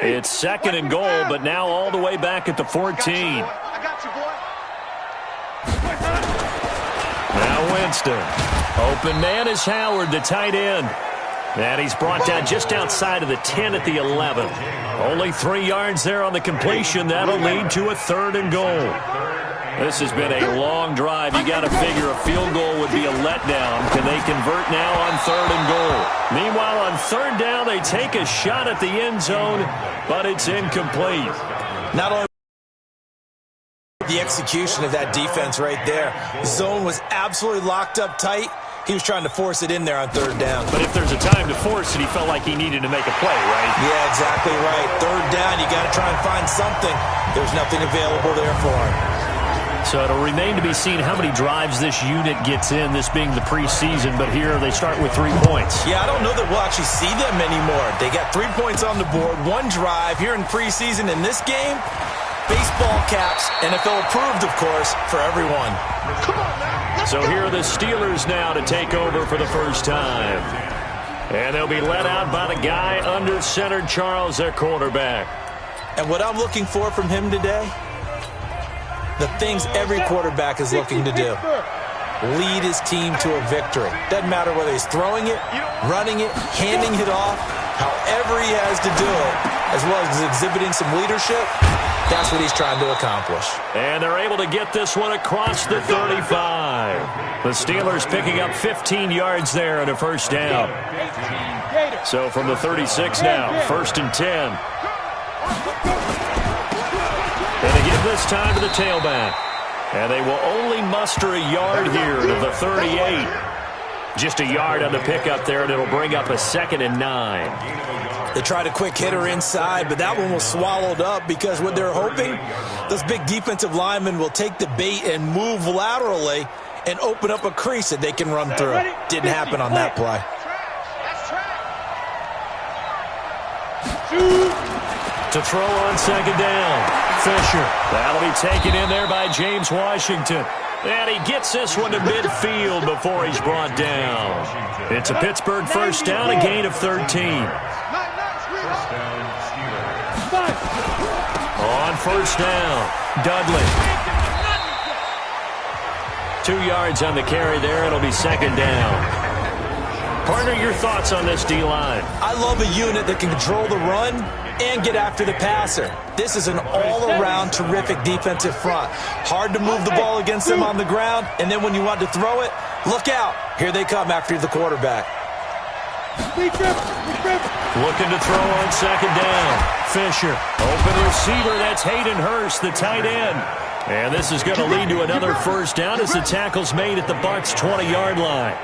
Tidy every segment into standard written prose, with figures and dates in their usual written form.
It's second and goal, but now all the way back at the 14. I got you, boy. Now Winston. Open man is Howard, the tight end. And he's brought down just outside of the 10 at the 11. Only 3 yards there on the completion. That'll lead to a third and goal. This has been a long drive. You got to figure a field goal would be a letdown. Can they convert now on third and goal? Meanwhile, on third down, they take a shot at the end zone, but it's incomplete. Not only the execution of that defense right there. The zone was absolutely locked up tight. He was trying to force it in there on third down. But if there's a time to force it, he felt like he needed to make a play, right? Yeah, exactly right. Third down, you got to try and find something. There's nothing available there for him. So it'll remain to be seen how many drives this unit gets in, this being the preseason. But here they start with 3 points. Yeah, I don't know that we'll actually see them anymore. They got 3 points on the board, 1 drive here in preseason. In this game, baseball caps, NFL approved, of course, for everyone. Come on now. So here are the Steelers now to take over for the first time. And they'll be led out by the guy under center, Charles, their quarterback. And what I'm looking for from him today, the things every quarterback is looking to do. Lead his team to a victory. Doesn't matter whether he's throwing it, running it, handing it off, however he has to do it, as well as exhibiting some leadership. That's what he's trying to accomplish. And they're able to get this one across the 35. The Steelers picking up 15 yards there and a first down. So from the 36 now, 1st and 10. And they give this time to the tailback. And they will only muster a yard here to the 38. Just a yard on the pickup there, and it'll bring up a 2nd and 9. They tried a quick hitter inside, but that one was swallowed up because what they're hoping, those big defensive linemen will take the bait and move laterally and open up a crease that they can run through. Didn't happen on that play. To throw on 2nd down. Fisher. That'll be taken in there by James Washington. And he gets this one to midfield before he's brought down. It's a Pittsburgh first down, a gain of 13. On first down, Dudley. 2 yards on the carry there. It'll be 2nd down. Partner, your thoughts on this D-line? I love a unit that can control the run and get after the passer. This is an all-around terrific defensive front. Hard to move the ball against them on the ground, and then when you want to throw it, look out. Here they come after the quarterback. Looking to throw on 2nd down. Fisher. Open receiver. That's Hayden Hurst, the tight end. And this is going to lead to another first down as the tackle's made at the Bucs' 20-yard line.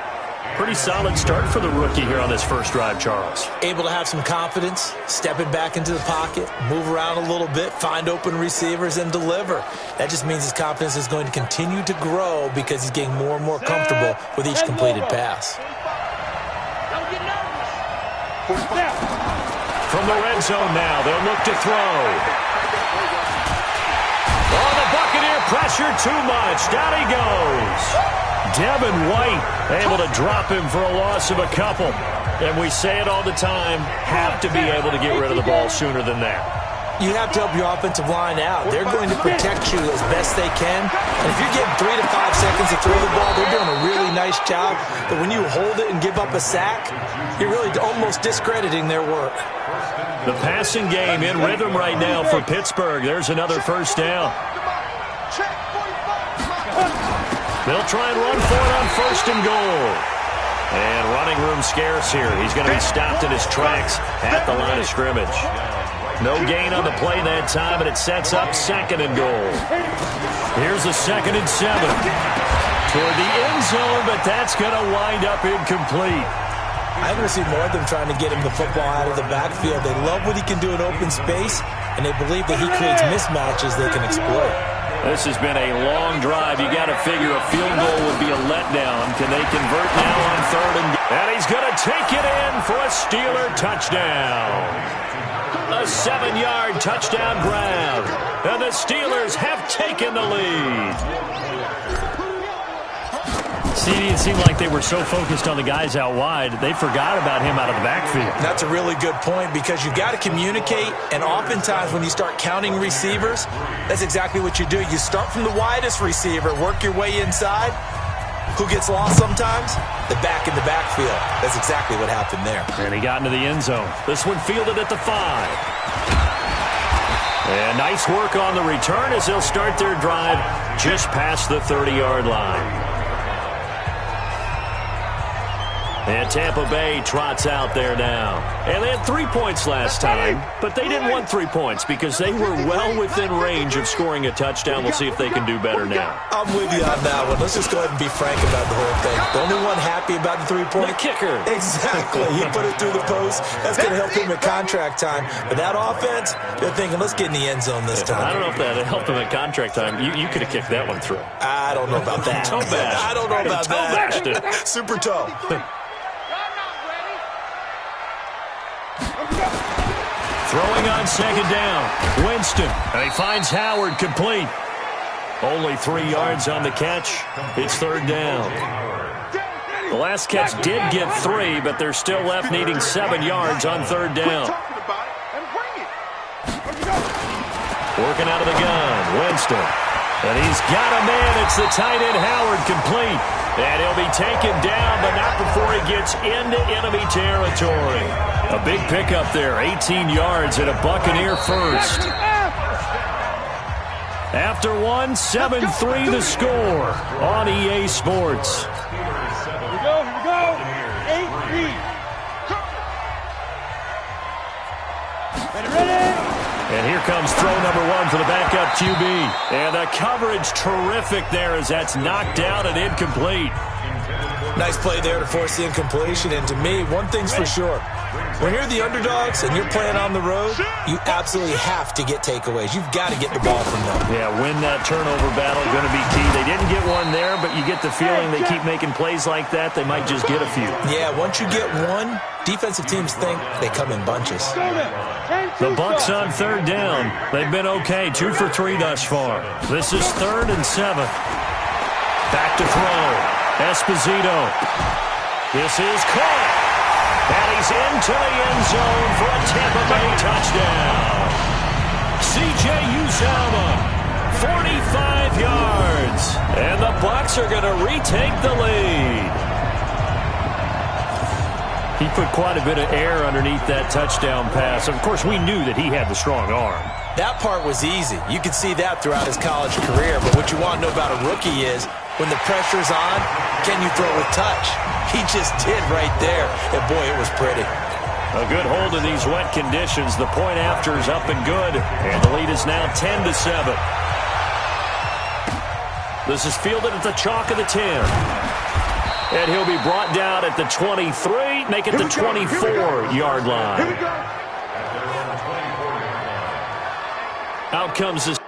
Pretty solid start for the rookie here on this first drive, Charles. Able to have some confidence, stepping back into the pocket, move around a little bit, find open receivers, and deliver. That just means his confidence is going to continue to grow because he's getting more and more comfortable with each completed pass. From the red zone now, they'll look to throw. Oh, the Buccaneer pressure too much. Down he goes. Devin White able to drop him for a loss of a couple. And we say it all the time, have to be able to get rid of the ball sooner than that. You have to help your offensive line out. They're going to protect you as best they can. And if you're getting 3 to 5 seconds to throw the ball, they're doing a really nice job. But when you hold it and give up a sack, you're really almost discrediting their work. The passing game in rhythm right now for Pittsburgh. There's another first down. They'll try and run for it on 1st and goal. And running room scarce here. He's going to be stopped in his tracks at the line of scrimmage. No gain on the play that time, and it sets up 2nd and goal. Here's a 2nd and 7. Toward the end zone, but that's going to wind up incomplete. I want to see more of them trying to get him the football out of the backfield. They love what he can do in open space, and they believe that he creates mismatches they can exploit. This has been a long drive. You got to figure a field goal would be a letdown. Can they convert now on 3rd and goal? And he's going to take it in for a Steeler touchdown. A 7-yard touchdown grab. And the Steelers have taken the lead. See, it seemed like they were so focused on the guys out wide, they forgot about him out of the backfield. That's a really good point because you've got to communicate, and oftentimes when you start counting receivers, that's exactly what you do. You start from the widest receiver, work your way inside. Who gets lost sometimes? The back in the backfield. That's exactly what happened there. And he got into the end zone. This one fielded at the 5. And nice work on the return as they'll start their drive just past the 30-yard line. And Tampa Bay trots out there now. And they had 3 points last time, but they didn't want 3 points because they were well within range of scoring a touchdown. We'll see if they can do better now. I'm with you on that one. Let's just go ahead and be frank about the whole thing. The only one happy about the 3-point? The kicker. Exactly. He put it through the post. That's going to help him at contract time. But that offense, they're thinking, let's get in the end zone this time. I don't know if that helped him at contract time. You could have kicked that one through. I don't know about that. Toe bash. I don't know about that. Toe bashed it. Super toe. Throwing on second down. Winston. And he finds Howard complete. Only 3 yards on the catch. It's third down. The last catch did get 3, but they're still left needing 7 yards on third down. Working out of the gun. Winston. And he's got a man. It's the tight end Howard complete. And he'll be taken down, but not before he gets into enemy territory. A big pickup there, 18 yards and a Buccaneer first. After one, 7-3 the score on EA Sports. Here we go. 8-3. Ready? And here comes throw number 1 for the backup QB. And the coverage terrific there as that's knocked down and incomplete. Nice play there to force the incompletion. And to me, one thing's for sure. When you're the underdogs and you're playing on the road, you absolutely have to get takeaways. You've got to get the ball from them. Yeah, win that turnover battle, going to be key. They didn't get one there, but you get the feeling they keep making plays like that, they might just get a few. Yeah, once you get one, defensive teams think they come in bunches. The Bucs on third down. They've been okay, 2 for 3 thus far. This is 3rd and 7. Back to throw. Esposito. This is caught. And he's into the end zone for a Tampa Bay touchdown. C.J. Uzomah, 45 yards. And the Bucs are going to retake the lead. He put quite a bit of air underneath that touchdown pass. Of course, we knew that he had the strong arm. That part was easy. You could see that throughout his college career. But what you want to know about a rookie is when the pressure's on, can you throw with touch? He just did right there. And, boy, it was pretty. A good hold in these wet conditions. The point after is up and good. And the lead is now 10-7. This is fielded at the chalk of the 10. And he'll be brought down at the 23, make it the 24-yard line. Out comes this.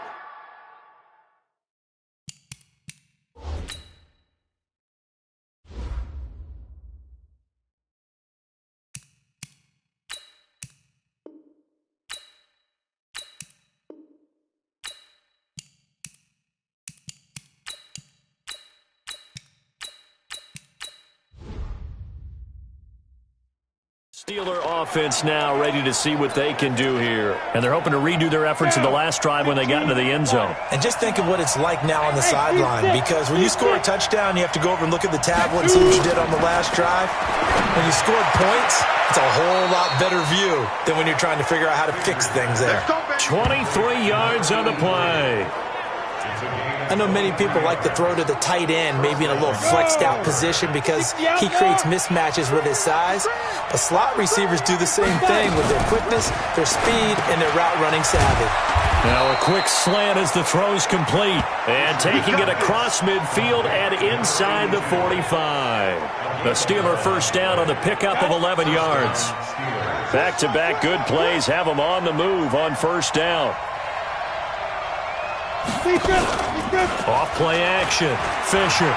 Steeler offense now ready to see what they can do here. And they're hoping to redo their efforts in the last drive when they got into the end zone. And just think of what it's like now on the sideline, because when you score a touchdown, you have to go over and look at the tablet and see what you did on the last drive. When you scored points, it's a whole lot better view than when you're trying to figure out how to fix things there. 23 yards on the play. I know many people like to throw to the tight end, maybe in a little flexed out position because he creates mismatches with his size. But slot receivers do the same thing with their quickness, their speed, and their route running savvy. Now a quick slant as the throw's complete. And taking it across midfield and inside the 45. The Steeler first down on the pickup of 11 yards. Back-to-back good plays have them on the move on first down. Off play action. Fisher.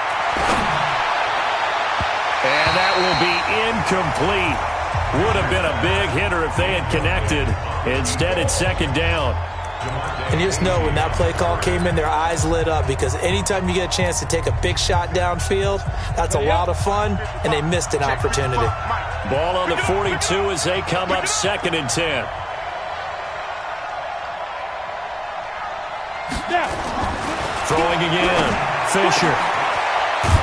And that will be incomplete. Would have been a big hitter if they had connected. Instead, it's second down. And you just know when that play call came in, their eyes lit up, because anytime you get a chance to take a big shot downfield, that's a lot of fun, and they missed an opportunity. Ball on the 42 as they come up 2nd and 10. Throwing again. Fisher.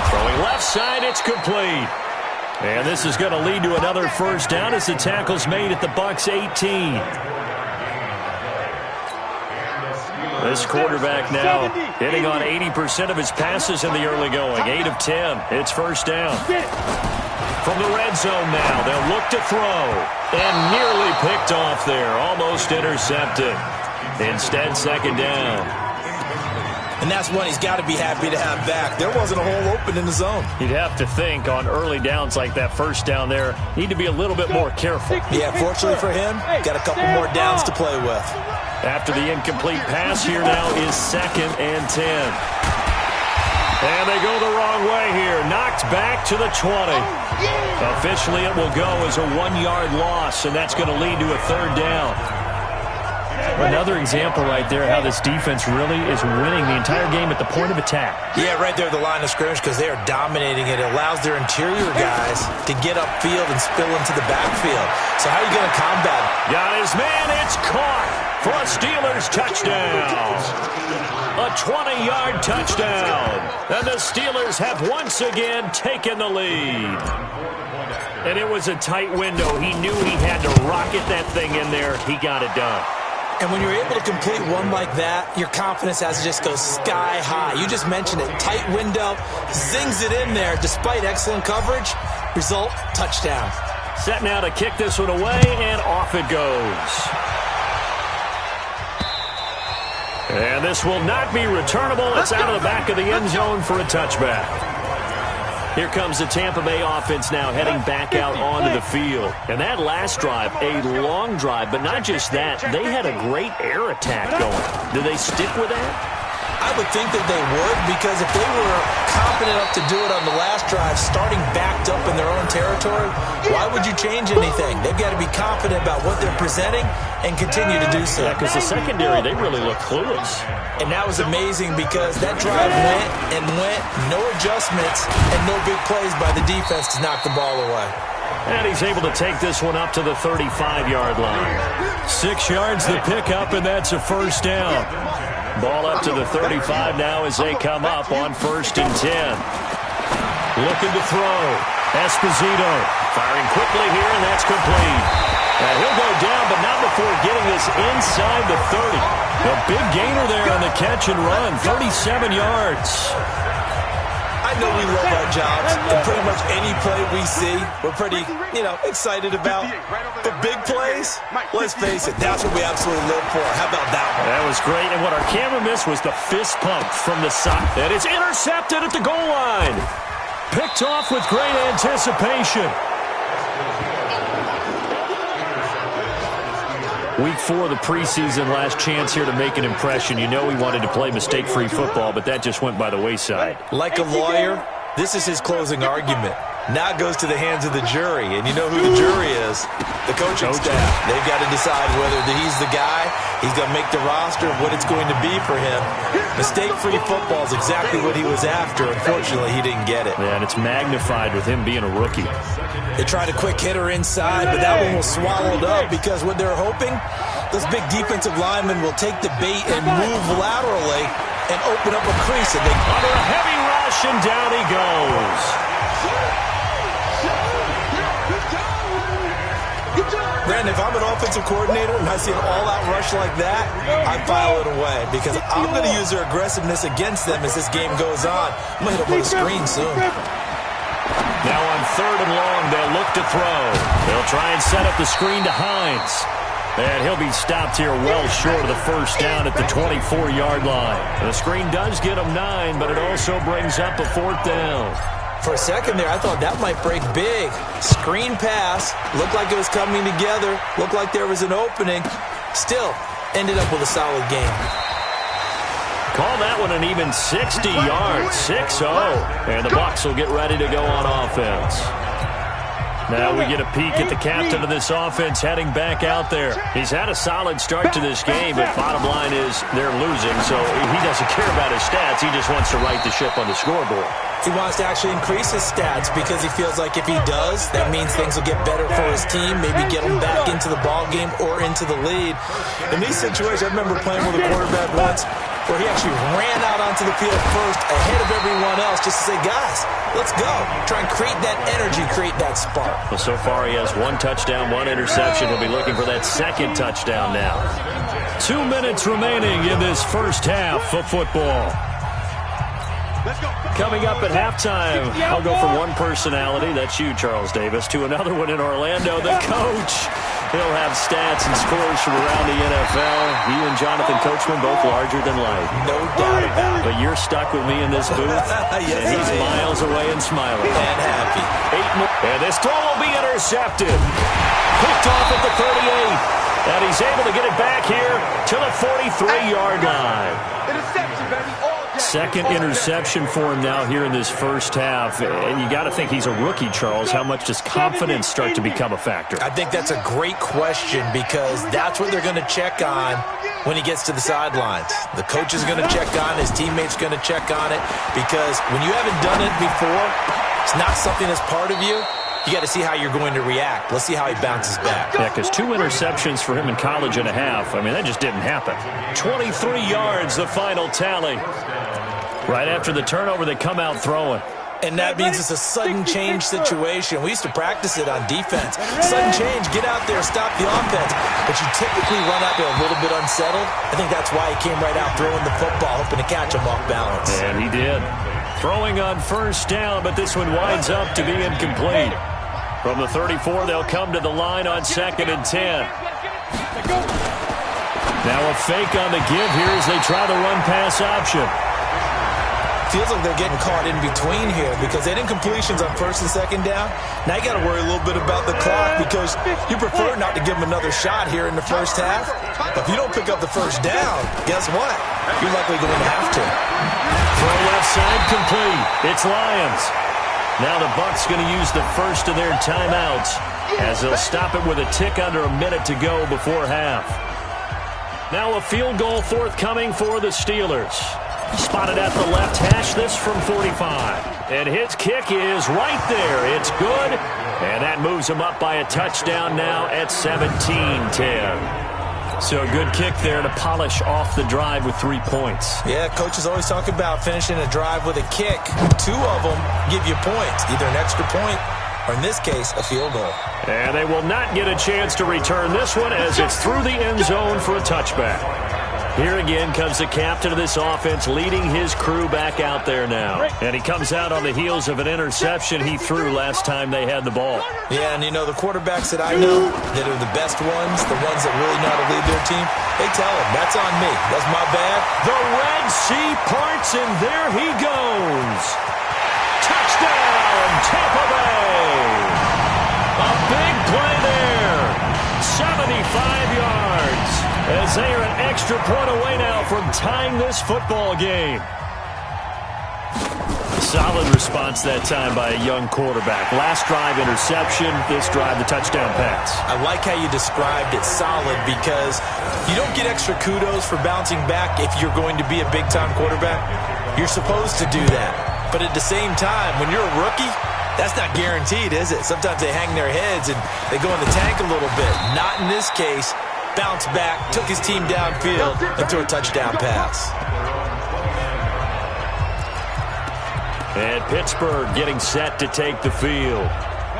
Throwing left side, it's complete. And this is going to lead to another first down as the tackle's made at the Bucs 18. This quarterback now hitting on 80% of his passes in the early going. 8 of 10. It's first down. From the red zone now, they'll look to throw. And nearly picked off there. Almost intercepted. Instead, 2nd down. And that's one he's got to be happy to have back. There wasn't a hole open in the zone. You'd have to think on early downs like that first down there, need to be a little bit more careful. Yeah, fortunately for him, got a couple more downs to play with. After the incomplete pass, here now is 2nd and 10. And they go the wrong way here. Knocked back to the 20. Officially, it will go as a 1-yard loss, and that's going to lead to a 3rd down. Another example right there how this defense really is winning the entire game at the point of attack. Yeah, right there at the line of scrimmage, because they are dominating it. It allows their interior guys to get upfield and spill into the backfield. So how are you going to combat it? Got his man. It's caught for a Steelers touchdown. A 20-yard touchdown. And the Steelers have once again taken the lead. And it was a tight window. He knew he had to rocket that thing in there. He got it done. And when you're able to complete one like that, your confidence has to just go sky high. You just mentioned it. Tight window, zings it in there despite excellent coverage. Result, touchdown. Set now to kick this one away, and off it goes. And this will not be returnable. It's out of the back of the end zone for a touchback. Here comes the Tampa Bay offense now heading back out onto the field. And that last drive, a long drive, but not just that. They had a great air attack going. Do they stick with that? I would think that they would, because if they were confident enough to do it on the last drive, starting backed up in their own territory, why would you change anything? They've got to be confident about what they're presenting and continue to do so. Yeah, because the secondary, they really look clueless. And that was amazing, because that drive went and went, no adjustments, and no big plays by the defense to knock the ball away. And he's able to take this one up to the 35-yard line. 6 yards the pickup, and that's a first down. Ball up to the 35 now as they come up on 1st and 10. Looking to throw. Esposito firing quickly here, and that's complete. And he'll go down, but not before getting this inside the 30. A big gainer there on the catch and run, 37 yards. I know we love our jobs, and pretty much any play we see, we're pretty, excited about. But big plays, let's face it, that's what we absolutely live for. How about that one? That was great, and what our camera missed was the fist pump from the side. And it's intercepted at the goal line. Picked off with great anticipation. Week 4 of the preseason, last chance here to make an impression. You know we wanted to play mistake-free football, but that just went by the wayside. Like a lawyer, this is his closing argument. Now it goes to the hands of the jury, and you know who the jury is. The coaching staff. They've got to decide whether he's the guy, he's going to make the roster, what it's going to be for him. Mistake-free football is exactly what he was after. Unfortunately, he didn't get it. Yeah, and it's magnified with him being a rookie. They tried a quick hitter inside, but that one was swallowed up, because what they're hoping, those big defensive linemen will take the bait and move laterally and open up a crease. And they under a heavy rush, and down he goes. Brandon, if I'm an offensive coordinator and I see an all-out rush like that, I file it away, because I'm going to use their aggressiveness against them as this game goes on. I'm going to hit them with a screen soon. Now on 3rd and long, they'll look to throw. They'll try and set up the screen to Hines. And he'll be stopped here well short of the first down at the 24-yard line. The screen does get him 9, but it also brings up a 4th down. For a second there, I thought that might break big. Screen pass. Looked like it was coming together. Looked like there was an opening. Still, ended up with a solid game. Call that one an even 60 yards, 6-0. And the Bucs will get ready to go on offense. Now we get a peek at the captain of this offense heading back out there. He's had a solid start to this game, but bottom line is they're losing, so he doesn't care about his stats. He just wants to right the ship on the scoreboard. He wants to actually increase his stats because he feels like if he does, that means things will get better for his team, maybe get him back into the ball game or into the lead. In these situations, I remember playing with a quarterback once where he actually ran out onto the field first ahead of everyone else just to say, guys, let's go. Try and create that energy, create that spark. Well, so far he has 1 touchdown, 1 interception. He'll be looking for that second touchdown now. 2 minutes remaining in this first half of football. Coming up at halftime, I'll go from one personality, that's you, Charles Davis, to another one in Orlando, the coach. He'll have stats and scores from around the NFL. You and Jonathan Coachman both larger than life. No doubt about it. But you're stuck with me in this booth, yes, and he's miles away and smiling. And happy. 8 more. And this throw will be intercepted. Picked off at the 38. And he's able to get it back here to the 43-yard line. Interception, baby. Second interception for him now here in this first half. And you got to think he's a rookie, Charles. How much does confidence start to become a factor? I think that's a great question because that's what they're going to check on when he gets to the sidelines. The coach is going to check on, his teammates going to check on it because when you haven't done it before, it's not something that's part of you. You got to see how you're going to react. Let's see how he bounces back. Yeah, because 2 interceptions for him in college and a half. I mean, that just didn't happen. 23 yards, the final tally. Right after the turnover, they come out throwing. And that means it's a sudden change situation. We used to practice it on defense. Sudden change, get out there, stop the offense. But you typically run out there a little bit unsettled. I think that's why he came right out throwing the football, hoping to catch him off balance. And he did. Throwing on first down, but this one winds up to be incomplete. From the 34, they'll come to the line on 2nd and 10. Now a fake on the give here as they try the run-pass option. Feels like they're getting caught in between here because they didn't completions on 1st and 2nd down. Now you got to worry a little bit about the clock because you prefer not to give them another shot here in the first half. But if you don't pick up the first down, guess what? You're likely going to have to. Throw left side complete. It's Lions. Now the Bucs going to use the first of their timeouts as they'll stop it with a tick under a minute to go before half. Now a field goal forthcoming for the Steelers. Spotted at the left hash, this from 45. And his kick is right there. It's good. And that moves him up by a touchdown now at 17-10. So a good kick there to polish off the drive with 3 points. Yeah, coaches always talk about finishing a drive with a kick. 2 of them give you points, either an extra point or, in this case, a field goal. And they will not get a chance to return this one as it's through the end zone for a touchback. Here again comes the captain of this offense leading his crew back out there now. And he comes out on the heels of an interception he threw last time they had the ball. Yeah, and you know, the quarterbacks that I know that are the best ones, the ones that really know how to lead their team, they tell them, that's on me. That's my bad. The Red Sea parts, and there he goes. Touchdown, Tampa Bay. A big play there. 75 yards. As they are an extra point away now from tying this football game. Solid response that time by a young quarterback. Last drive, interception. This drive, the touchdown pass. I like how you described it, solid, because you don't get extra kudos for bouncing back if you're going to be a big-time quarterback. You're supposed to do that. But at the same time, when you're a rookie, that's not guaranteed, is it? Sometimes they hang their heads and they go in the tank a little bit. Not in this case. Bounced back, took his team downfield, and threw a touchdown pass. And Pittsburgh getting set to take the field.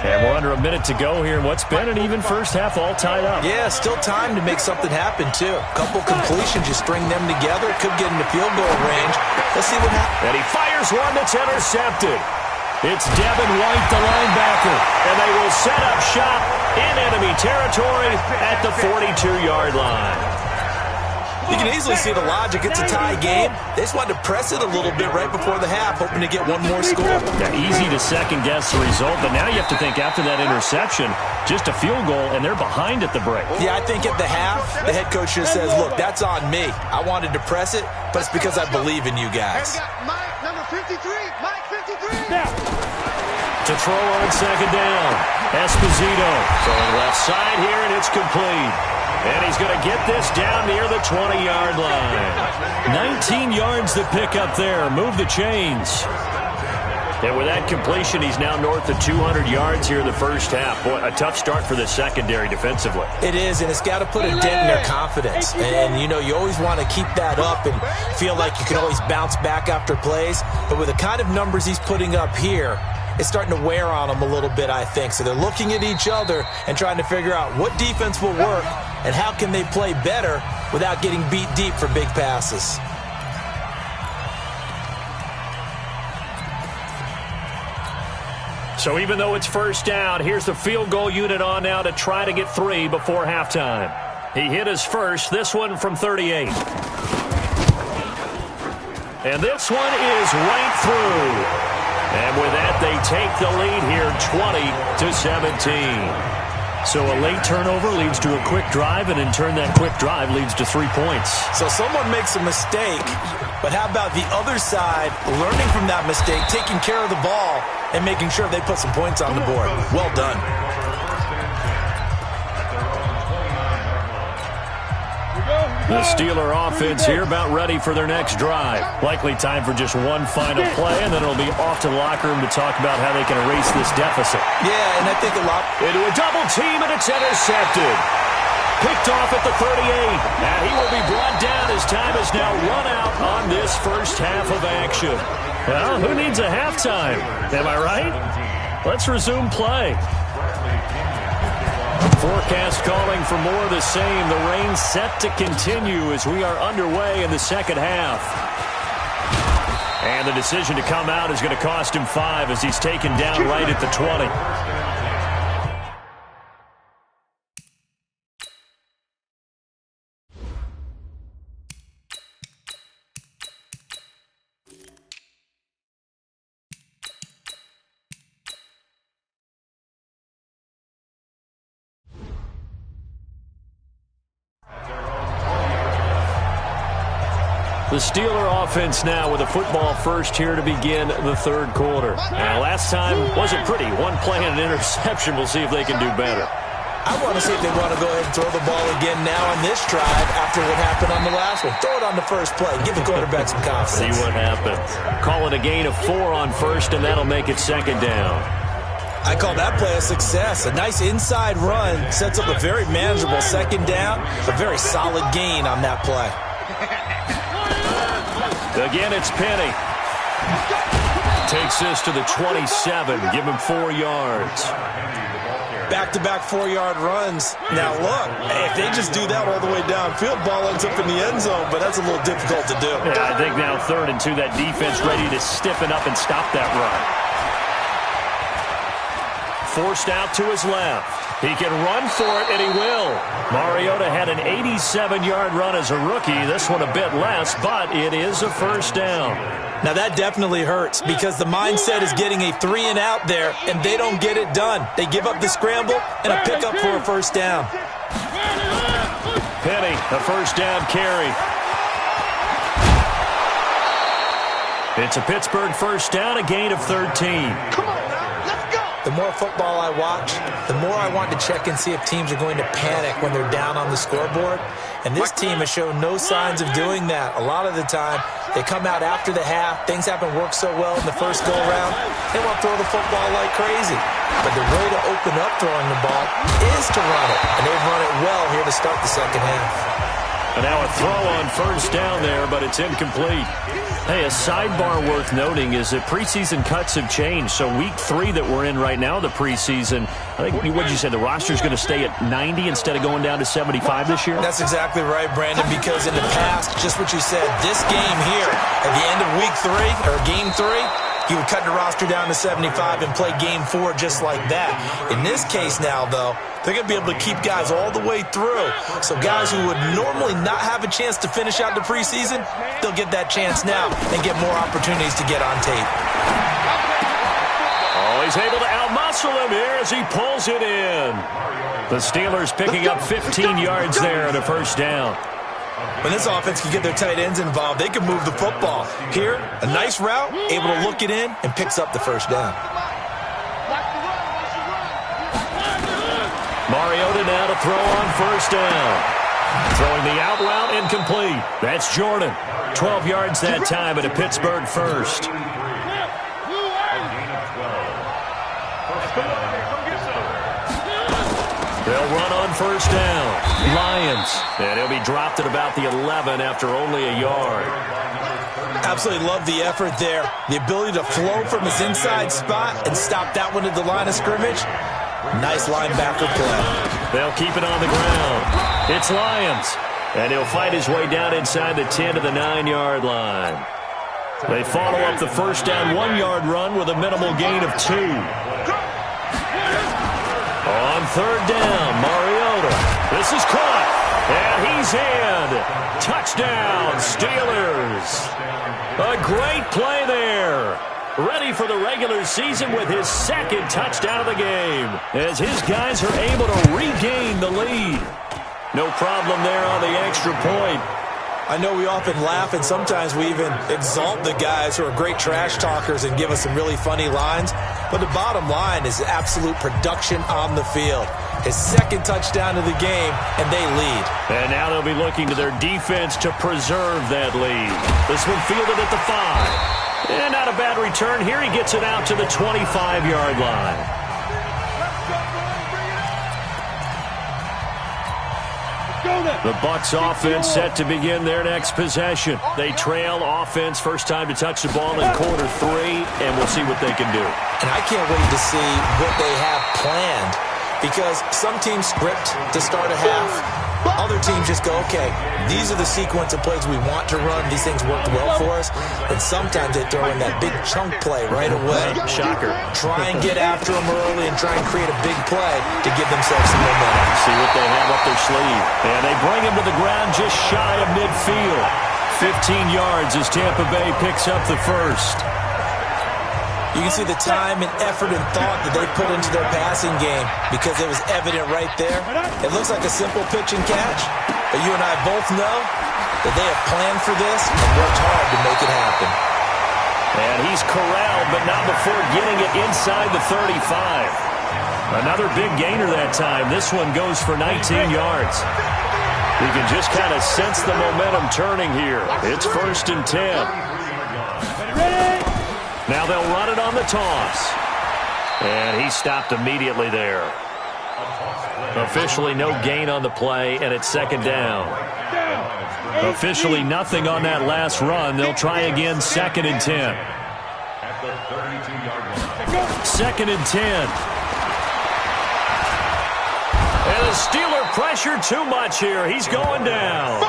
And we're under a minute to go here in what's been an even first half, all tied up. Yeah, still time to make something happen, too. A couple completions, you string them together, could get into field goal range. Let's see what happens. And he fires one that's intercepted. It's Devin White, the linebacker, and they will set up shop in enemy territory at the 42-yard line. You can easily see the logic. It's a tie game. They just wanted to press it a little bit right before the half, hoping to get one more score. Yeah, easy to second-guess the result, but now you have to think after that interception, just a field goal, and they're behind at the break. Yeah, I think at the half, the head coach just says, look, that's on me. I wanted to press it, but it's because I believe in you guys. Mike, number 53. Mike, 53. Now. to throw on second down. Esposito throwing left side here, and it's complete. And he's going to get this down near the 20-yard line. 19 yards to pick up there. Move the chains. And with that completion, he's now north of 200 yards here in the first half. Boy, a tough start for the secondary defensively. It is, and it's got to put a dent in their confidence. And, you always want to keep that up and feel like you can always bounce back after plays. But with the kind of numbers he's putting up here, it's starting to wear on them a little bit, I think. So they're looking at each other and trying to figure out what defense will work and how can they play better without getting beat deep for big passes. So even though it's first down, here's the field goal unit on now to try to get 3 before halftime. He hit his first, this one from 38. And this one is right through. And with that, they take the lead here 20-17. So a late turnover leads to a quick drive, and in turn that quick drive leads to 3 points. So someone makes a mistake, but how about the other side learning from that mistake, taking care of the ball, and making sure they put some points on the board? Well done. The Steeler offense here about ready for their next drive. Likely time for just one final play, and then it'll be off to the locker room to talk about how they can erase this deficit. Yeah, and I think a lot. Into a double team, and it's intercepted. Picked off at the 38, and he will be brought down as time is now run out on this first half of action. Well, who needs a halftime? Am I right? Let's resume play. Forecast calling for more of the same. The rain set to continue as we are underway in the second half. And the decision to come out is going to cost him 5 as he's taken down right at the 20. The Steeler offense now with a football first here to begin the third quarter. Now, last time wasn't pretty. One play and an interception. We'll see if they can do better. I want to see if they want to go ahead and throw the ball again now on this drive after what happened on the last one. Throw it on the first play. Give the quarterback some confidence. See what happens. Call it a gain of 4 on first, and that'll make it second down. I call that play a success. A nice inside run sets up a very manageable second down. A very solid gain on that play. Again, it's Penny. Takes this to the 27. Give him 4 yards. Back-to-back 4-yard runs. Now, look, if they just do that all the way downfield, ball ends up in the end zone, but that's a little difficult to do. Yeah, I think now 3rd and 2, that defense ready to stiffen up and stop that run. Forced out to his left. He can run for it, and he will. Mariota had an 87-yard run as a rookie. This one a bit less, but it is a first down. Now, that definitely hurts because the mindset is getting a 3-and-out there, and they don't get it done. They give up the scramble and a pickup for a first down. Penny, a first down carry. It's a Pittsburgh first down, a gain of 13. The more football I watch, the more I want to check and see if teams are going to panic when they're down on the scoreboard. And this team has shown no signs of doing that. A lot of the time, they come out after the half. Things haven't worked so well in the first go-around. They want to throw the football like crazy. But the way to open up throwing the ball is to run it. And they've run it well here to start the second half. And now a throw on first down there, but it's incomplete. Hey, a sidebar worth noting is that preseason cuts have changed. So week 3 that we're in right now, the preseason, I think, what did you say, the roster's going to stay at 90 instead of going down to 75 this year? That's exactly right, Brandon, because in the past, just what you said, this game here, at the end of week 3, or game 3, you would cut the roster down to 75 and play game 4 just like that. In this case now, though, they're going to be able to keep guys all the way through. So guys who would normally not have a chance to finish out the preseason, they'll get that chance now and get more opportunities to get on tape. Oh, he's able to outmuscle him here as he pulls it in. The Steelers picking up 15 yards there at a first down. When this offense can get their tight ends involved, they can move the football. Here, a nice route, able to look it in, and picks up the first down. Mariota now to throw on first down. Throwing the out route incomplete. That's Jordan. 12 yards that time at a Pittsburgh first. They'll run on first down. Lions. And he'll be dropped at about the 11 after only a yard. Absolutely love the effort there. The ability to flow from his inside spot and stop that one at the line of scrimmage. Nice linebacker play. They'll keep it on the ground. It's Lions. And he'll fight his way down inside the 10 to the 9-yard line. They follow up the first down 1-yard run with a minimal gain of 2. On third down, Mariota. This is caught. And he's in. Touchdown, Steelers. A great play there. Ready for the regular season with his second touchdown of the game, as his guys are able to regain the lead. No problem there on the extra point. I know we often laugh, and sometimes we even exalt the guys who are great trash talkers and give us some really funny lines. But the bottom line is absolute production on the field. His second touchdown of the game, and they lead. And now they'll be looking to their defense to preserve that lead. This one fielded at the 5. And not a bad return here. He gets it out to the 25-yard line. The Bucs offense set to begin their next possession. They trail offense, first time to touch the ball in quarter 3, and we'll see what they can do. And I can't wait to see what they have planned, because some teams script to start a half. Other teams just go, okay, these are the sequence of plays we want to run. These things worked well for us. And sometimes they throw in that big chunk play right away. Shocker. Try and get after them early and try and create a big play to give themselves some momentum. See what they have up their sleeve. And they bring him to the ground just shy of midfield. 15 yards as Tampa Bay picks up the first. You can see the time and effort and thought that they put into their passing game, because it was evident right there. It looks like a simple pitch and catch, but you and I both know that they have planned for this and worked hard to make it happen. And he's corralled, but not before getting it inside the 35. Another big gainer that time. This one goes for 19 yards. You can just kind of sense the momentum turning here. It's 1st and 10. Now they'll run it on the toss. And he stopped immediately there. Officially no gain on the play, and it's 2nd down. Officially nothing on that last run. They'll try again, 2nd and 10. 2nd and 10. And the Steeler pressure too much here. He's going down.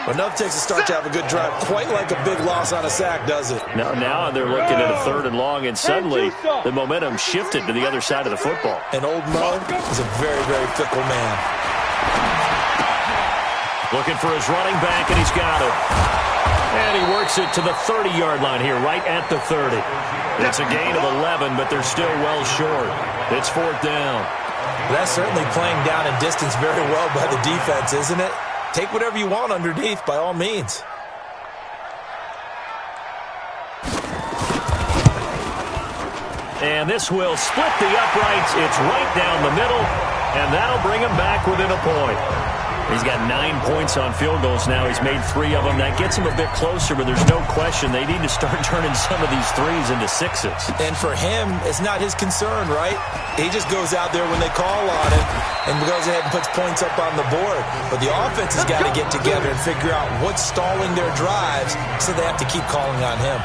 Enough takes a start to have a good drive. Quite like a big loss on a sack, does it? Now they're looking at a 3rd and long, and suddenly the momentum shifted to the other side of the football. And old Mo is a very, very fickle man. Looking for his running back, and he's got it. And he works it to the 30-yard line here, right at the 30. It's a gain of 11, but they're still well short. It's 4th down. That's certainly playing down in distance very well by the defense, isn't it? Take whatever you want underneath, by all means. And this will split the uprights. It's right down the middle, and that'll bring him back within a point. He's got 9 points on field goals now. He's made 3 of them. That gets him a bit closer, but there's no question they need to start turning some of these 3s into 6s. And for him, it's not his concern, right? He just goes out there when they call on him and goes ahead and puts points up on the board. But the offense has got to get together and figure out what's stalling their drives, so they have to keep calling on him.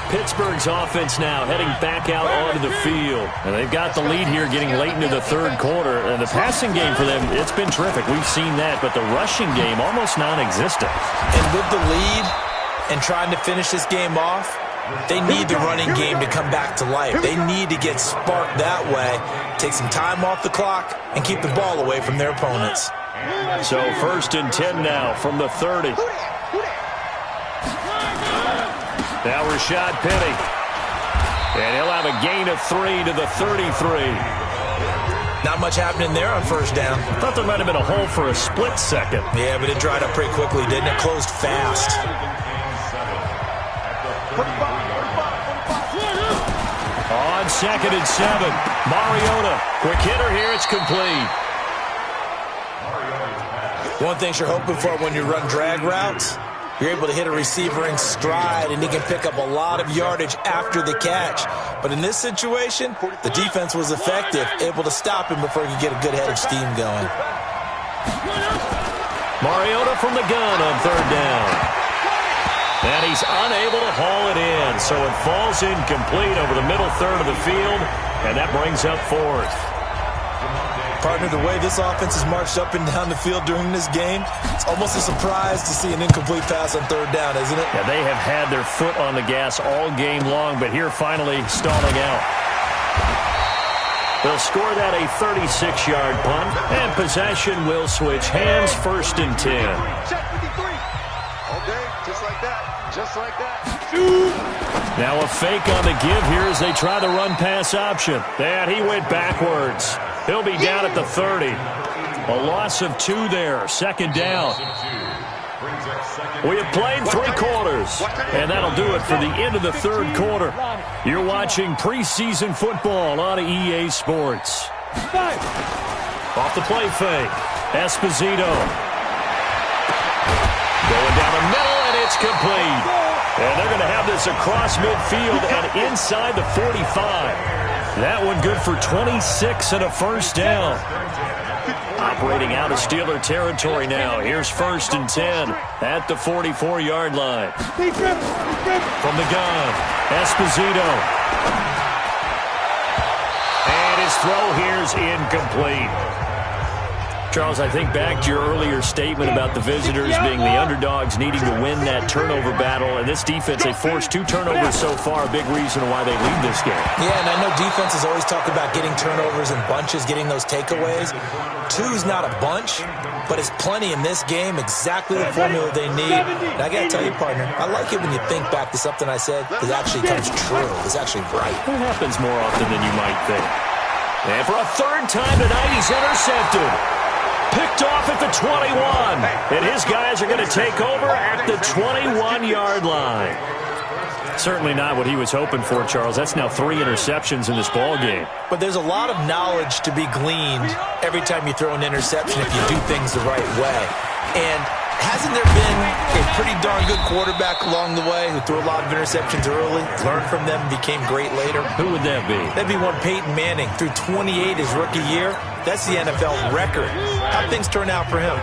Pittsburgh's offense now heading back out onto the field. And they've got the lead here getting late into the 3rd quarter. And the passing game for them, it's been terrific. We've seen that. But the rushing game, almost non-existent. And with the lead and trying to finish this game off, they need the running game to come back to life. They need to get sparked that way, take some time off the clock, and keep the ball away from their opponents. So 1st and 10 now from the 30. Now Rashad Penny. And he'll have a gain of 3 to the 33. Not much happening there on 1st down. I thought there might have been a hole for a split second. Yeah, but it dried up pretty quickly, didn't it? Closed fast. On 2nd and 7. Mariota, quick hitter here. It's complete. One thing you're hoping for when you run drag routes, you're able to hit a receiver in stride, and he can pick up a lot of yardage after the catch. But in this situation, the defense was effective, able to stop him before he could get a good head of steam going. Mariota from the gun on 3rd down. And he's unable to haul it in, so it falls incomplete over the middle third of the field, and that brings up 4th. Partner, the way this offense has marched up and down the field during this game, it's almost a surprise to see an incomplete pass on 3rd down, isn't it? Yeah, they have had their foot on the gas all game long, but here finally stalling out. They'll score that a 36-yard punt, and possession will switch hands, 1st and 10. Check 53. Okay, just like that. Just like that. Now a fake on the give here as they try the run-pass option. And he went backwards. He'll be down at the 30. A loss of 2 there. 2nd down. We have played 3 quarters, and that'll do it for the end of the 3rd quarter. You're watching preseason football on EA Sports. Off the play fake. Esposito. Going down the middle, and it's complete. And they're going to have this across midfield and inside the 45. That one good for 26 and a 1st down. Operating out of Steeler territory now. Here's 1st and 10 at the 44-yard line. From the gun, Esposito. And his throw here's incomplete. Charles, I think back to your earlier statement about the visitors being the underdogs needing to win that turnover battle. And this defense, they forced 2 turnovers so far, a big reason why they lead this game. Yeah, and I know defenses always talk about getting turnovers in bunches, getting those takeaways. 2's not a bunch, but it's plenty in this game, exactly the formula they need. And I got to tell you, partner, I like it when you think back to something I said that actually comes true, is actually right. It happens more often than you might think. And for a 3rd time tonight, he's intercepted. Picked off at the 21, and his guys are going to take over at the 21-yard line. Certainly not what he was hoping for, Charles. That's now 3 interceptions in this ball game. But there's a lot of knowledge to be gleaned every time you throw an interception if you do things the right way. And hasn't there been a pretty darn good quarterback along the way who threw a lot of interceptions early, learned from them, and became great later? Who would that be? That'd be one Peyton Manning. Threw 28 his rookie year. That's the NFL record. How'd things turn out for him?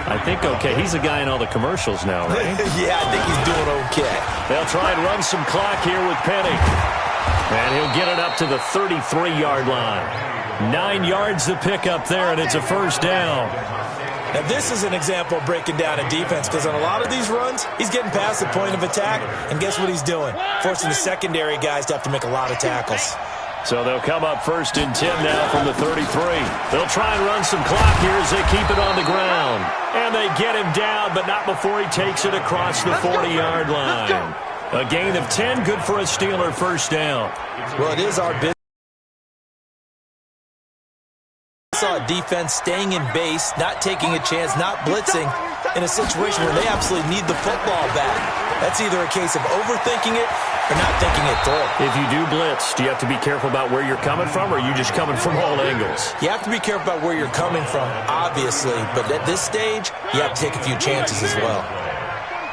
I think okay. He's the guy in all the commercials now, right? Yeah, I think he's doing okay. They'll try and run some clock here with Penny. And he'll get it up to the 33-yard line. 9 yards to pick up there, and it's a 1st down. Now, this is an example of breaking down a defense, because on a lot of these runs, he's getting past the point of attack, and guess what he's doing? Forcing the secondary guys to have to make a lot of tackles. So they'll come up 1st and 10 now from the 33. They'll try and run some clock here as they keep it on the ground. And they get him down, but not before he takes it across the 40-yard line. A gain of 10, good for a Steeler 1st down. Well, it is our business. Saw a defense staying in base, not taking a chance, not blitzing in a situation where they absolutely need the football back. That's either a case of overthinking it or not thinking it through. If you do blitz, do you have to be careful about where you're coming from, or are you just coming from all angles? You have to be careful about where you're coming from, obviously, but at this stage, you have to take a few chances as well.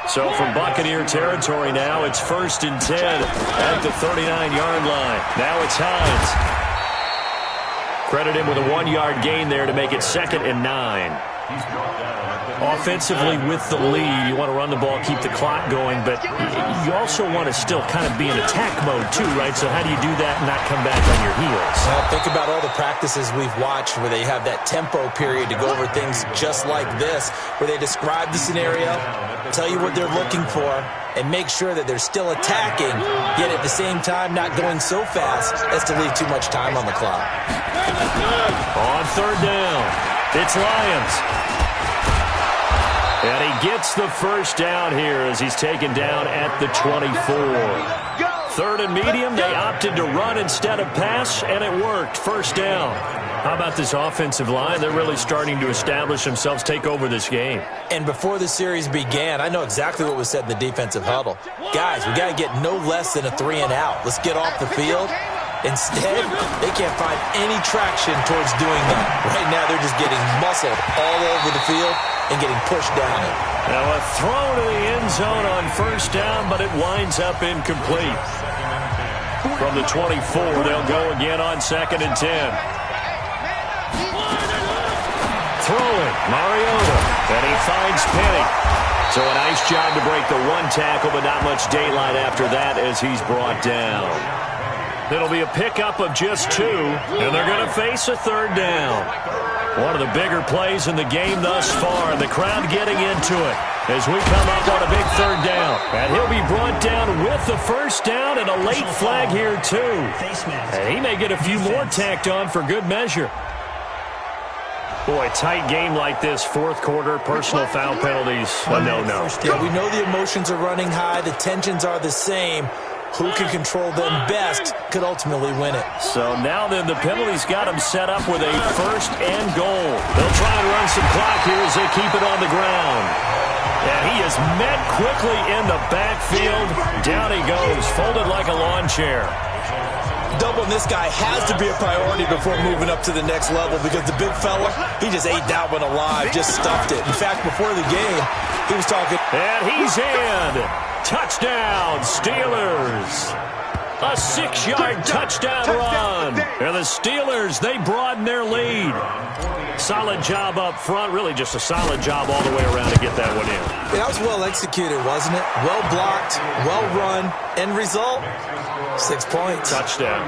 So from Buccaneer territory now, it's 1st and 10 at the 39-yard line. Now it's Hines. Credit him with a 1-yard gain there to make it 2nd and 9. Offensively with the lead, you want to run the ball, keep the clock going, but you also want to still kind of be in attack mode too, right? So how do you do that and not come back on your heels? Well, think about all the practices we've watched where they have that tempo period to go over things just like this, where they describe the scenario, tell you what they're looking for, and make sure that they're still attacking, yet at the same time not going so fast as to leave too much time on the clock. On 3rd down, it's Lions. And he gets the 1st down here as he's taken down at the 24. 3rd and medium, they opted to run instead of pass, and it worked. 1st down. How about this offensive line? They're really starting to establish themselves, take over this game. And before the series began, I know exactly what was said in the defensive huddle. Guys, we got to get no less than a 3-and-out. Let's get off the field Instead, they can't find any traction towards doing that. Right now, they're just getting muscled all over the field and getting pushed down it. Now a throw to the end zone on first down, but it winds up incomplete. From the 24, they'll go again on 2nd and 10. Throwing, Mariota, and he finds Penny. So a nice job to break the one tackle, but not much daylight after that as he's brought down. It'll be a pickup of just 2, and they're going to face a 3rd down. One of the bigger plays in the game thus far, and the crowd getting into it as we come up on a big 3rd down. And he'll be brought down with the first down and a late flag here, too. And he may get a few more tacked on for good measure. Boy, tight game like this, 4th quarter, personal foul penalties, a no-no. Yeah, we know the emotions are running high. The tensions are the same. Who can control them best could ultimately win it. So now then, the penalty's got him set up with a 1st and goal. They'll try and run some clock here as they keep it on the ground. And he is met quickly in the backfield. Down he goes, folded like a lawn chair. Doubling this guy has to be a priority before moving up to the next level because the big fella, he just ate that one alive, just stuffed it. In fact, before the game, he was talking. And he's in. Touchdown, Steelers. A 6-yard touchdown run. And the Steelers, they broaden their lead. Solid job up front. Really just a solid job all the way around to get that one in. That was well executed, wasn't it? Well blocked, well run. End result, 6 points. Touchdown.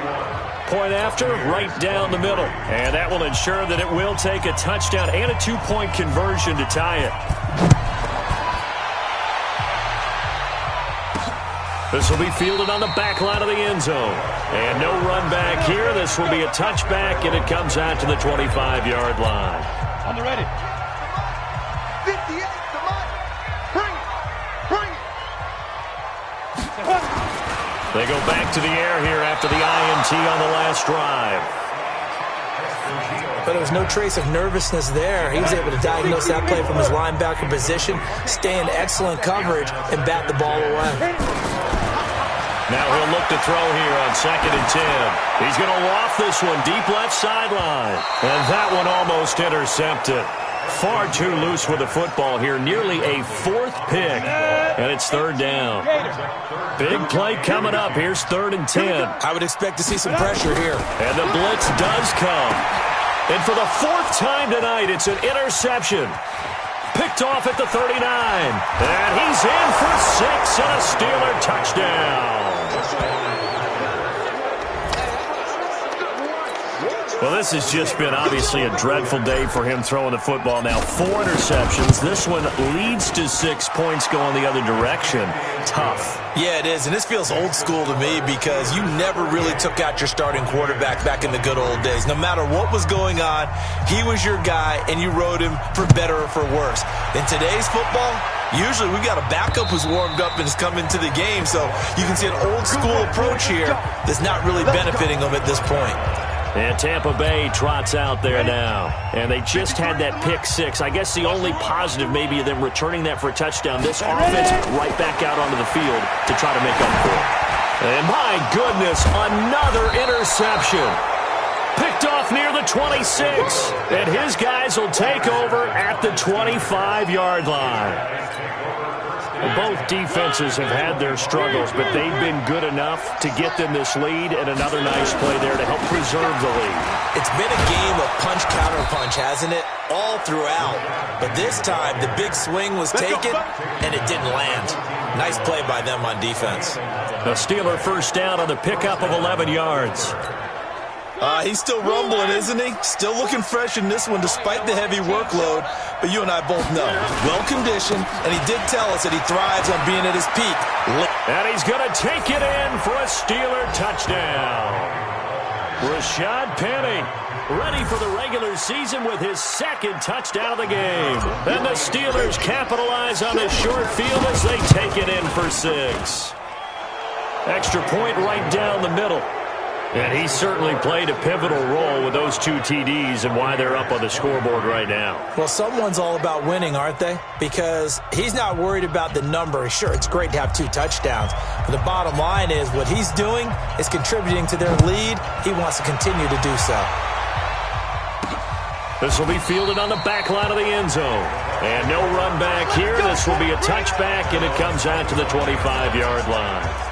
Point after, right down the middle. And that will ensure that it will take a touchdown and a 2-point conversion to tie it. This will be fielded on the back line of the end zone. And no run back here. This will be a touchback, and it comes out to the 25-yard line. On the ready. 58, come on. Bring it. They go back to the air here after the INT on the last drive. But there was no trace of nervousness there. He was able to diagnose that play from his linebacker position, stay in excellent coverage, and bat the ball away. Now he'll look to throw here on 2nd and 10. He's going to loft this one deep left sideline. And that one almost intercepted. Far too loose with the football here. Nearly a 4th pick. And it's 3rd down. Big play coming up. Here's 3rd and 10. I would expect to see some pressure here. And the blitz does come. And for the 4th time tonight, it's an interception. Picked off at the 39. And he's in for 6 and a Steeler touchdown. Well, this has just been obviously a dreadful day for him throwing the football. Now 4 interceptions. This one leads to 6 points going the other direction. Tough. Yeah, it is, and this feels old school to me because you never really took out your starting quarterback back in the good old days. No matter what was going on, he was your guy, and you rode him for better or for worse. In today's football, usually we got a backup who's warmed up and is coming to the game, so you can see an old school approach here that's not really benefiting them at this point. And Tampa Bay trots out there now. And they just had that pick 6. I guess the only positive maybe of them returning that for a touchdown. This offense right back out onto the field to try to make up for it. And my goodness, another interception. Picked off near the 26. And his guys will take over at the 25-yard line. Both defenses have had their struggles, but they've been good enough to get them this lead, and another nice play there to help preserve the lead. It's been a game of punch-counter-punch, hasn't it? All throughout. But this time, the big swing was taken, and it didn't land. Nice play by them on defense. The Steeler first down on the pickup of 11 yards. He's still rumbling, isn't he? Still looking fresh in this one despite the heavy workload. But you and I both know, well-conditioned, and he did tell us that he thrives on being at his peak. And he's going to take it in for a Steeler touchdown. Rashad Penny ready for the regular season with his 2nd touchdown of the game. And the Steelers capitalize on the short field as they take it in for 6. Extra point right down the middle. And he certainly played a pivotal role with those 2 TDs and why they're up on the scoreboard right now. Well, someone's all about winning, aren't they? Because he's not worried about the number. Sure, it's great to have 2 touchdowns. But the bottom line is what he's doing is contributing to their lead. He wants to continue to do so. This will be fielded on the back line of the end zone. And no run back here. This will be a touchback, and it comes out to the 25-yard line.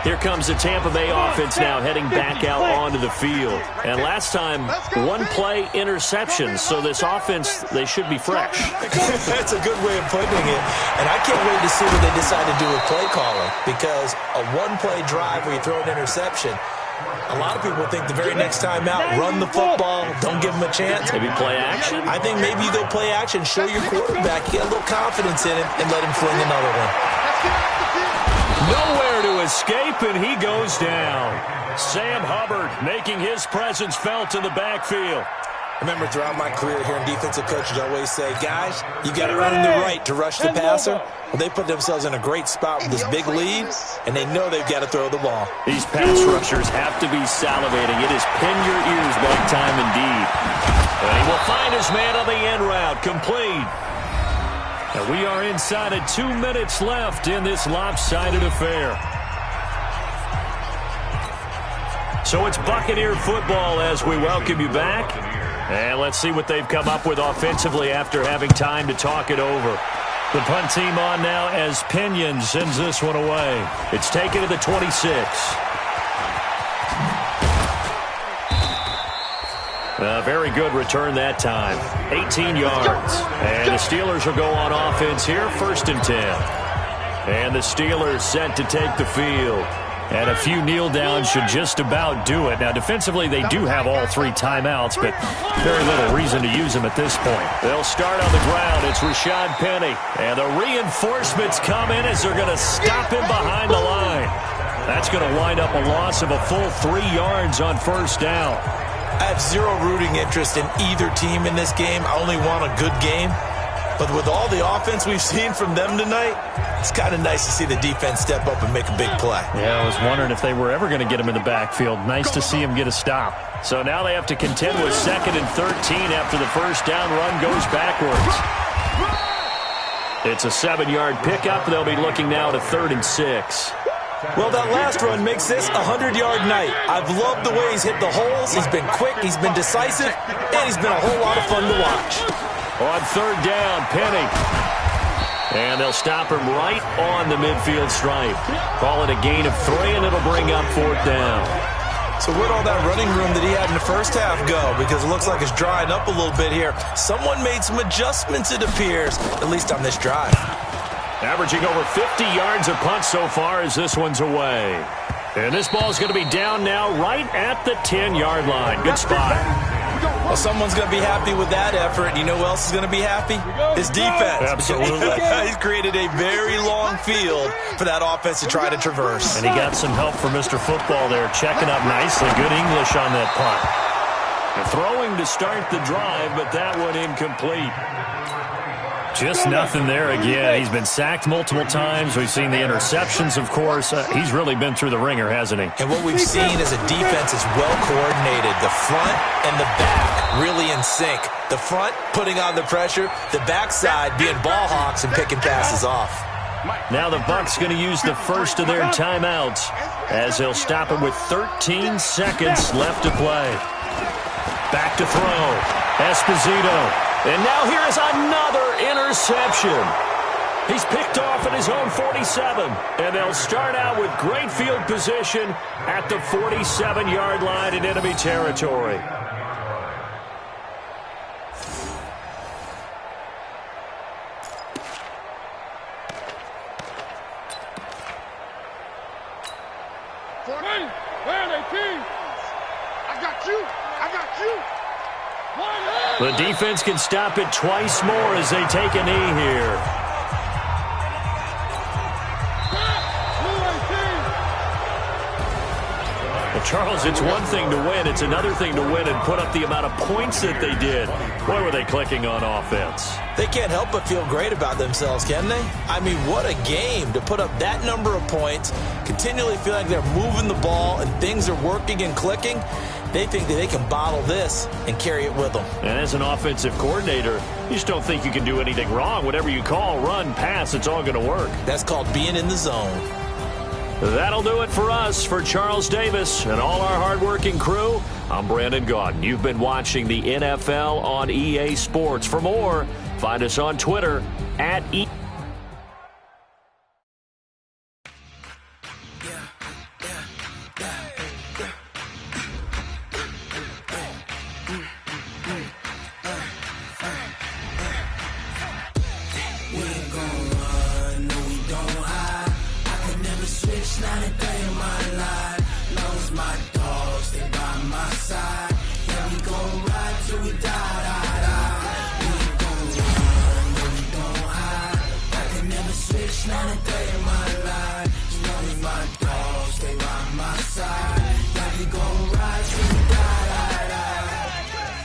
Here comes the Tampa Bay offense now heading back out onto the field. And last time, 1-play interception. So this offense, they should be fresh. That's a good way of putting it. And I can't wait to see what they decide to do with play calling. Because a 1-play drive where you throw an interception, a lot of people think the very next time out, run the football, don't give them a chance. Maybe play action? I think maybe you go play action, show your quarterback, get a little confidence in him, and let him fling another one. Nowhere to escape, and he goes down. Sam Hubbard making his presence felt in the backfield. Remember, throughout my career here in defensive coaches, I always say, guys, you got to earn the right to rush the passer. Well, they put themselves in a great spot with this big lead, and they know they've got to throw the ball. These pass rushers have to be salivating. It is pin your ears back time indeed. And he will find his man on the end route, complete. And we are inside of 2 minutes left in this lopsided affair. So it's Buccaneer football as we welcome you back. And let's see what they've come up with offensively after having time to talk it over. The punt team on now as Pinion sends this one away. It's taken to the 26. A very good return that time. 18 yards. And the Steelers will go on offense here, 1st and 10. And the Steelers set to take the field. And a few kneel downs should just about do it. Now, defensively, they do have all 3 timeouts, but very little reason to use them at this point. They'll start on the ground. It's Rashad Penny. And the reinforcements come in as they're going to stop him behind the line. That's going to wind up a loss of a full 3 yards on 1st down. I have zero rooting interest in either team in this game. I only want a good game. But with all the offense we've seen from them tonight, it's kind of nice to see the defense step up and make a big play. Yeah, I was wondering if they were ever going to get him in the backfield. Nice to see him get a stop. So now they have to contend with 2nd and 13 after the 1st down run goes backwards. It's a 7-yard pickup. They'll be looking now at a 3rd and 6. Well, that last run makes this a 100-yard night. I've loved the way he's hit the holes. He's been quick, he's been decisive, and he's been a whole lot of fun to watch. On 3rd down, Penny. And they'll stop him right on the midfield stripe. Call it a gain of 3, and it'll bring up 4th down. So where'd all that running room that he had in the first half go? Because it looks like it's drying up a little bit here. Someone made some adjustments, it appears, at least on this drive. Averaging over 50 yards of punt so far as this one's away. And this ball's going to be down now right at the 10-yard line. Good spot. Well, someone's going to be happy with that effort. You know who else is going to be happy? His defense. Absolutely. He's created a very long field for that offense to try to traverse. And he got some help from Mr. Football there, checking up nicely. Good English on that punt. And throwing to start the drive, but that one incomplete. Just nothing there again. He's been sacked multiple times. We've seen the interceptions, of course. He's really been through the ringer, hasn't he? And what we've seen is a defense is well coordinated. The front and the back really in sync. The front putting on the pressure. The backside being ball hawks and picking passes off. Now the Bucs going to use the first of their timeouts as they'll stop him with 13 seconds left to play. Back to throw. Esposito. And now here is another interception. He's picked off at his own 47. And they'll start out with great field position at the 47-yard line in enemy territory. I got you. I got you. The defense can stop it twice more as they take a knee here. The Charles, it's one thing to win. It's another thing to win and put up the amount of points that they did. Boy, were they clicking on offense. They can't help but feel great about themselves, can they? I mean, what a game to put up that number of points, continually feel like they're moving the ball and things are working and clicking. They think that they can bottle this and carry it with them. And as an offensive coordinator, you just don't think you can do anything wrong. Whatever you call, run, pass, it's all going to work. That's called being in the zone. That'll do it for us. For Charles Davis and all our hardworking crew, I'm Brandon Gaudin. You've been watching the NFL on EA Sports. For more, find us on Twitter @EA.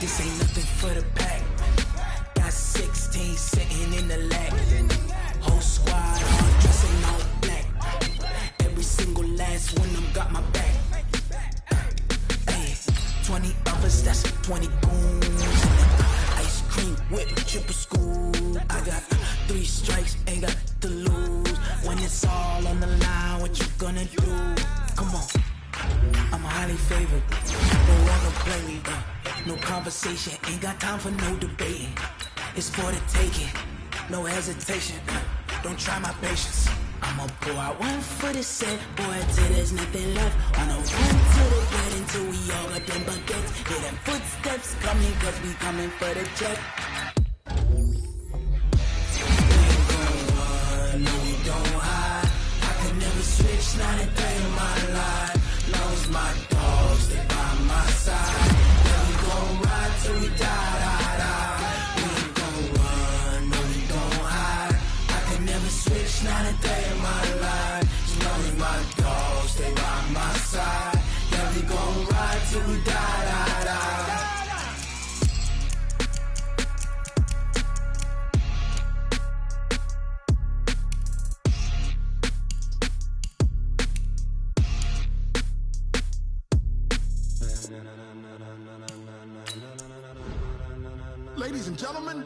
This ain't nothing for the pack. Got 16 sitting in the lap. Whole squad all dressing all black. Every single last one of them got my back. Hey, 20 others, that's 20 goons. Ice cream with triple school. I got 3 strikes, ain't got to lose. When it's all on the line, what you gonna do? Come on, I'm highly favored. Don't wanna play me, no conversation, ain't got time for no debating. It's for the taking, no hesitation. Don't try my patience. I'ma pull out one for the set, boy, till there's nothing left. Wanna run to the bed until we all got them baguettes. Hear them footsteps coming, cause we coming for the check. We ain't gon' run, no we don't hide. I can never switch, not a day in my life. Long as my dogs, they by my side. Ride till we die. We ain't gon' run, no we don't hide. I can never switch, not a day in my life. As long as my dogs stay by my side. Yeah, we gon' ride till we die. Ladies and gentlemen,